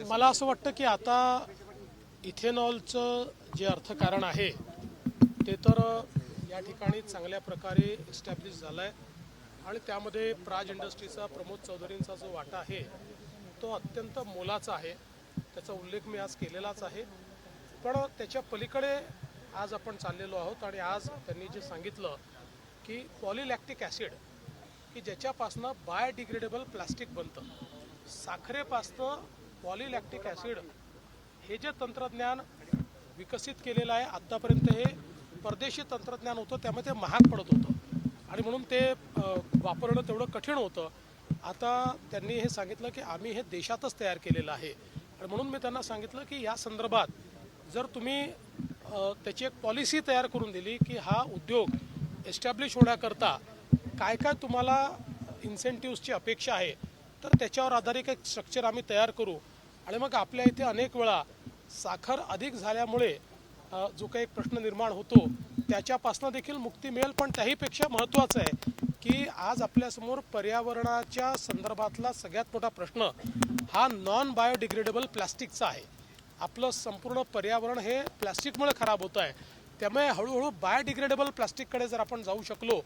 मला असं वाटतं की आता इथेनॉलचं जे अर्थकारण आहे ते तर या ठिकाणी चांगल्या प्रकारे एस्टॅब्लिश झालं आहे आणि त्यामध्ये प्राज इंडस्ट्रीचा प्रमोद चौधरींचा जो वाटा आहे तो अत्यंत मोलाचा आहे. त्याचा उल्लेख मी आज केलेलाच आहे. पण त्याच्या पलीकडे आज आपण चाललेलो आहोत आणि आज त्यांनी जे सांगितलं की पॉलिलॅक्टिक ॲसिड की ज्याच्यापासनं बायोडिग्रेडेबल प्लास्टिक बनतं, साखरेपासनं पॉलिलॅक्टिक ॲसिड हे जे तंत्रज्ञान विकसित केलेलं आहे आत्तापर्यंत हे परदेशी तंत्रज्ञान होतं, त्यामुळे ते महाग पडत होतं आणि म्हणून ते वापरणं तेवढं कठीण होतं. आता त्यांनी हे सांगितलं की आम्ही हे देशातच तयार केलेलं आहे आणि म्हणून मी त्यांना सांगितलं की या संदर्भात जर तुम्ही त्याची एक पॉलिसी तयार करून दिली की हा उद्योग एस्टॅब्लिश होण्याकरता काय काय तुम्हाला इन्सेंटिव्सची अपेक्षा आहे तर त्याच्यावर आधारित एक स्ट्रक्चर आम्ही तयार करू आणि मग आपल्या इथे अनेक वेळा साखर अधिक झाल्यामुळे जो काही प्रश्न निर्माण होतो त्याच्यापासून देखील मुक्ती मिळेल. पण त्याहीपेक्षा महत्त्वाचं आहे की आज आपल्यासमोर पर्यावरणाच्या संदर्भातला सगळ्यात मोठा प्रश्न हा नॉन बायोडिग्रेडेबल प्लास्टिकचा आहे. आपलं संपूर्ण पर्यावरण हे प्लास्टिकमुळे खराब होतं आहे. त्यामुळे हळूहळू बायोडिग्रेडेबल प्लास्टिककडे जर आपण जाऊ शकलो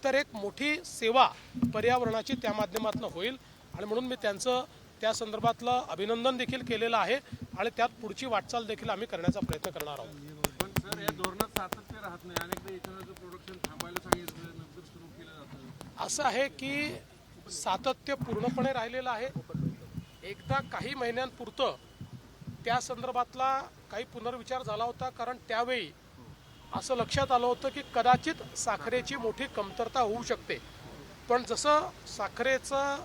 तर एक मोठी सेवा पर्यावरणाची त्या माध्यमातून होईल आणि म्हणून मी त्यांचं त्या संदर्भातलं अभिनंदन देखील केलेलं आहे आणि त्यात पुढची वाटचाल देखील आम्ही करण्याचा प्रयत्न करणार आहोत. पण सर या धोरणात सातत्य राहत नाही. अनेकदा इथेनॉलचं प्रोडक्शन थांबायला सांगितलं नंतर सुरू केलं जातं. असं आहे की सातत्य पूर्णपणे राहिलेलं आहे. एकदा काही महिन्यांपुरतं त्या संदर्भातला काही पुनर्विचार झाला होता, कारण त्यावेळी असं लक्षात आलं होतं की कदाचित साखरेची मोठी कमतरता होऊ शकते. पण जसं साखरेचा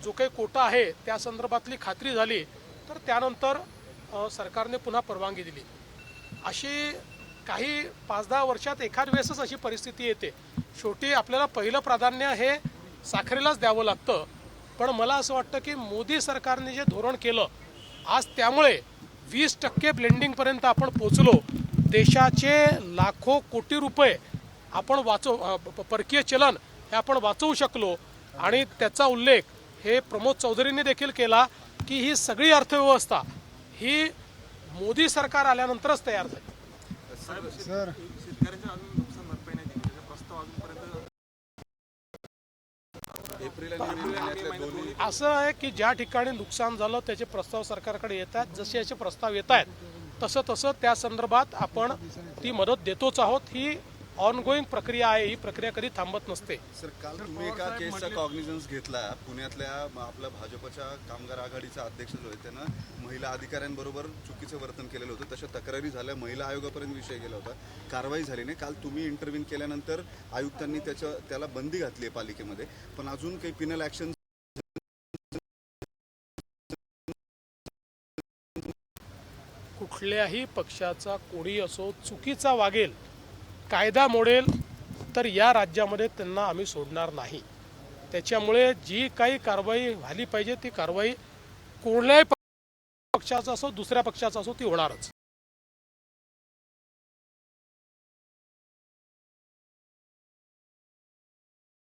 जो काही कोटा आहे त्या संदर्भातली खात्री झाली तर त्यानंतर सरकारने पुन्हा परवानगी दिली. अशी काही 5-10 वर्षात एखाद वेळेसच अशी परिस्थिती येते. शेवटी आपल्याला पहिलं प्राधान्य हे साखरेलाच द्यावं लागतं. पण मला असं वाटतं की मोदी सरकारने जे धोरण केलं आज त्यामुळे 20% ब्लेंडिंगपर्यंत आपण पोचलो. देशाचे लाखो कोटी रुपये आपण परकीय चलन हे आपण वाचवू शकलो आणि त्याचा उल्लेख हे प्रमोद चौधरींनी देखील केला की ही सगळी अर्थव्यवस्था ही मोदी सरकार आल्यानंतरच तयार झाली. सर शेतकऱ्यांच्या अजून नुकसान भरपाई नाही दिली. त्याचा प्रस्ताव अजूनपर्यंत असं आहे की ज्या ठिकाणी नुकसान झालं त्याचे प्रस्ताव सरकारकडे येतात. जसे याचे प्रस्ताव येत आहेत तसं त्या संदर्भात आपण ती मदत देतोच आहोत. ही ऑनगोईंग प्रक्रिया आहे. ही प्रक्रिया कधी थांबत नसते. सर काल तुम्ही एका केसचा कॉग्निझन्स घेतला. पुण्यातल्या आपल्या भाजपच्या कामगार आघाडीचा अध्यक्ष जो आहे त्यानं महिला अधिकाऱ्यांबरोबर चुकीचं वर्तन केलेलं होतं. तशा तक्रारी झाल्या. महिला आयोगापर्यंत विषय गेला होता. कारवाई झाली नाही. काल तुम्ही इंटरव्ह्यू केल्यानंतर आयुक्तांनी त्याला बंदी घातली आहे पालिकेमध्ये. पण अजून काही पिनल ऍक्शन कुठल्याही पक्षाचा कोणी असो चुकीचा वागेल, कायदा मोडेल तर या राज्यामध्ये त्यांना आम्ही सोडणार नाही. त्याच्यामुळे जी काही कारवाई झाली पाहिजे ती कारवाई कोणत्याही पक्षाचा असो दुसऱ्या पक्षाचा असो ती होणारच.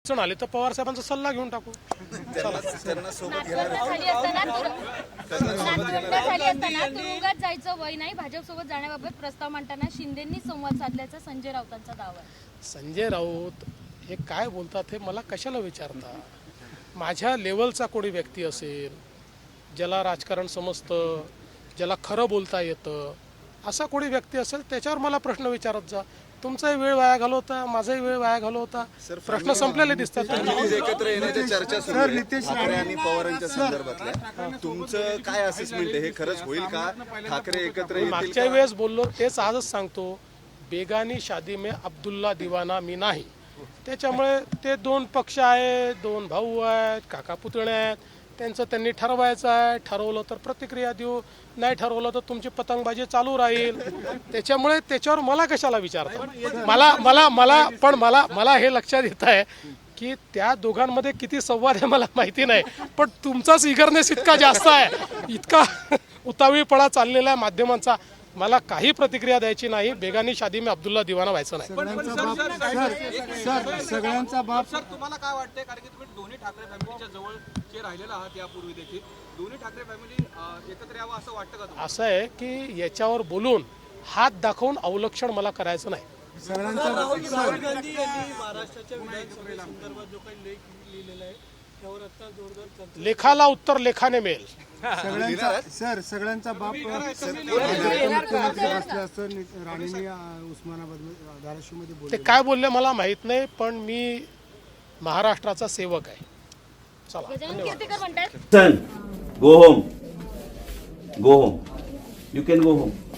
आले तर पवार साहेबांचा सल्ला घेऊन टाकू. त्यांना सोबत घेणार तुरुंगात जायचं वय नाही. भाजपसोबत जाण्याबाबत प्रस्ताव मांडताना शिंदेंनी संवाद साधल्याचा संजय राऊतांचा दावा आहे. संजय राऊत हे काय बोलतात हे मला कशाला विचारता. माझ्या लेवलचा कोणी व्यक्ती असेल, ज्याला राजकारण समजतं, ज्याला खरं बोलता येतं, असा कोणी व्यक्ती असेल त्याच्यावर मला प्रश्न विचारत जा. तुमचाही वेळ वाया घालवता, माझाही वेळ वाया घालवता. प्रश्न संपलेले दिसतात. एकत्र येण्याच्या चर्चा सुरू आहे ठाकरे आणि पवारांच्या संदर्भातल्या. तुमचं काय असेसमेंट आहे? हे खरंच होईल का? ठाकरे एकत्र मागच्या वेळेस बोललो तेच आजच सांगतो. बेगानी शादी में अब्दुल्ला दिवाना मी नाही. त्याच्यामुळे ते 2 पक्ष आहे, 2 भाऊ आहेत, काका पुतणे आहेत. त्यांचं त्यांनी ठरवायचं आहे. ठरवलं तर प्रतिक्रिया देऊ, नाही ठरवलं तर तुमची पतंगबाजी चालू राहील. त्याच्यामुळे त्याच्यावर मला कशाला विचारता. मला हे लक्षात येत आहे की त्या दोघांमध्ये किती संवाद आहे मला माहिती नाही. पण तुमचाच इगरनेस इतका जास्त आहे, इतका उतावीळपणा चाललेला आहे माध्यमांचा. मला काही प्रतिक्रिया द्यायची नाही. बेगानी शादी में अब्दुल्ला दिवाना व्हायचं नाही. सगळ्यांचा बाप. सर तुम्हाला काय वाटतंय, कारण की तुम्ही दोन्ही ठाकरे फॅमिलीच्या जवळचे राहिलेला आहात यापूर्वी देखील, दोन्ही ठाकरे फॅमिली एकत्र यावं असं वाटतं का तुम्हाला? असं आहे की याच्यावर बोलून हात दाखवून अवलक्षण मला करायचं नाही. राहुल गांधी यांनी महाराष्ट्राच्या विधानसभेसंदर्भात जो काही लेख लिहिलेला आहे त्यावर आता जोरदार चर्चा लेखाला उत्तर लेखाने मिळेल. सगळ्यांचा बाप मुख्यमंत्री बसला असं राणीने उस्मानाबाद धाराशिवमध्ये बोलले. ते काय बोलले मला माहित नाही, पण मी महाराष्ट्राचा सेवक आहे. चला. गजानन कीर्तीकर म्हणतात Son, go home. Go home. You can go home.